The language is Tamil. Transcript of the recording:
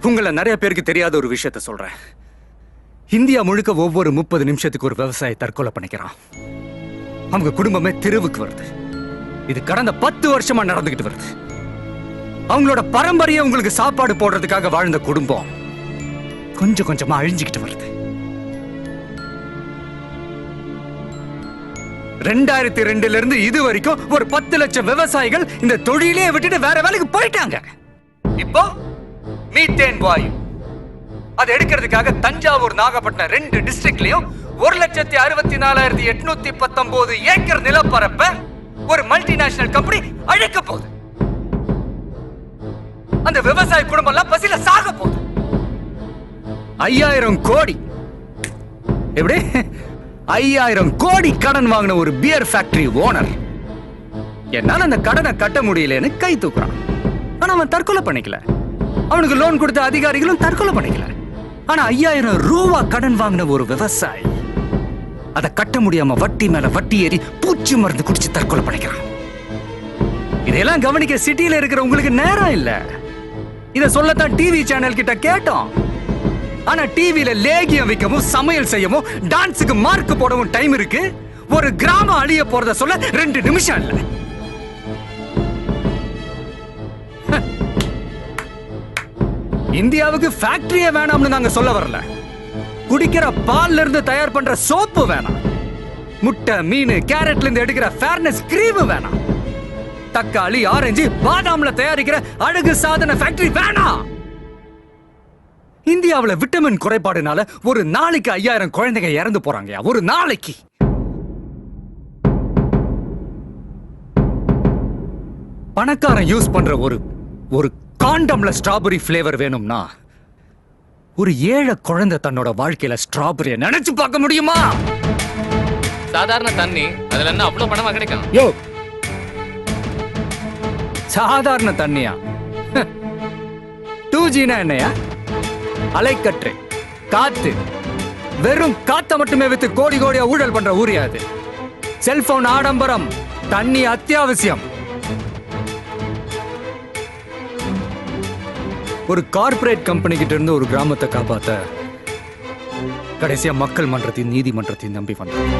உங்கள நிறைய பேருக்கு தெரியாத ஒரு விஷயத்த சொல்றேன். இந்தியா முழுக்க ஒவ்வொரு 30 நிமிஷத்துக்கு ஒரு விவசாயி தற்கொலை பண்ணிக்கிறான். அவங்க குடும்பமே தெருவுக்கு வருது. இது கடந்த 10 வருஷமா நடந்துகிட்டு வருது. அவங்களோட பரம்பரையை உங்களுக்கு சாப்பாடு போடுறதுக்காக வாழ்ந்த குடும்பம் கொஞ்சம் கொஞ்சமா அழிஞ்சுக்கிட்டு வருது. 2002 இருந்து இது வரைக்கும் ஒரு 10 லட்சம் விவசாயிகள் இந்த தொழிலே விட்டுட்டு வேற வேலைக்கு போயிட்டாங்க. இப்போ மீத்தேன் வாயு அதை எடுக்கிறதுக்காக தஞ்சாவூர், நாகப்பட்டினம் 2 டிஸ்ட்ரிக்ட்லயும் 1,64,819 ஏக்கர் நிலப்பரப்ப ஒரு மல்டிநேஷனல் கம்பெனி அழிக்க போகுது. அந்த விவசாய குடும்பம் எல்லாம் பசியில சாக போகுது. 5000 கோடி எப்படி 5000 கோடி கடன் வாங்கின ஒரு பியர் ஃபேக்டரி ஓனர் என்னால அந்த கடனை கட்ட முடியலன்னு கை தூக்குறான். ஆனா அவன் தற்கொலை பண்ணிக்கல. அவனுக்கு லோன் கொடுத்த அதிகாரிகளும் தற்கொலை பண்ணிக்கல. ஆனா 5000 ரூபா கடன் வாங்கின ஒரு விவசாயி அதை கட்ட முடியாம வட்டி மேல வட்டி ஏறி பூச்சி மருந்து குடிச்சு தற்கொலை பண்ணிக்கிறான். இதெல்லாம் கவனிக்க சிட்டியில இருக்கிற உங்களுக்கு நேரம் இல்ல. இத சொல்லத்தான் டிவி சேனல் கிட்ட கேட்டோம். ஆனா டிவில லேகியம் வைக்கவும், சமையல் செய்யவும், டான்ஸுக்கு மார்க் போடவும் டைம் இருக்கு. ஒரு கிராமம் அழிய போறத சொல்ல 2 நிமிஷம் இல்ல. இந்தியாவுக்கு ஃபேக்டரியே வேணாம்னு நாங்க சொல்ல வரல. குடிக்கிற பால்ல இருந்து தயார் பண்ற சோப்பு வேணாம். முட்டை, மீன், கேரட்ல இருந்து எடுக்கிற ஃபேர்னஸ் கிரீம் வேணாம். தக்காளி, ஆரஞ்சு, பாதாம்ல தயாரிக்கிற அழகு சாதன ஃபேக்டரி வேணாம். இந்தியாவுல விட்டமின் குறைபாடுனால ஒரு நாளைக்கு 5000 குழந்தைங்க இறந்து போறாங்க. ஒரு நாளைக்கு. பணக்காரன் யூஸ் பண்ற ஒரு காண்டம்ல ஸ்ட்ராபெரி ஃபிளேவர் வேணும்னா ஒரு ஏழை குழந்தை தன்னோட வாழ்க்கையில ஸ்ட்ராபெரிய நினைச்சு பார்க்க முடியுமா? சாதாரண தண்ணி அதுல என்ன அவ்வளவு பணமா கிடைக்கும்? யோ, சாதாரண தண்ணியா? 2Gனா என்னையா? அலைக்கற்று, காத்து. வெறும் காத்த மட்டுமே வித்து கோடி கோடியா ஊழல் பண்ற ஊரியா அது? செல்போன் ஆடம்பரம், தண்ணி அத்தியாவசியம். ஒரு கார்ப்பரேட் கம்பெனி கிட்ட இருந்து ஒரு கிராமத்தை காப்பாத்த கடைசியா மக்கள் மன்றத்தையும் நீதிமன்றத்தையும் நம்பி வந்தாங்க.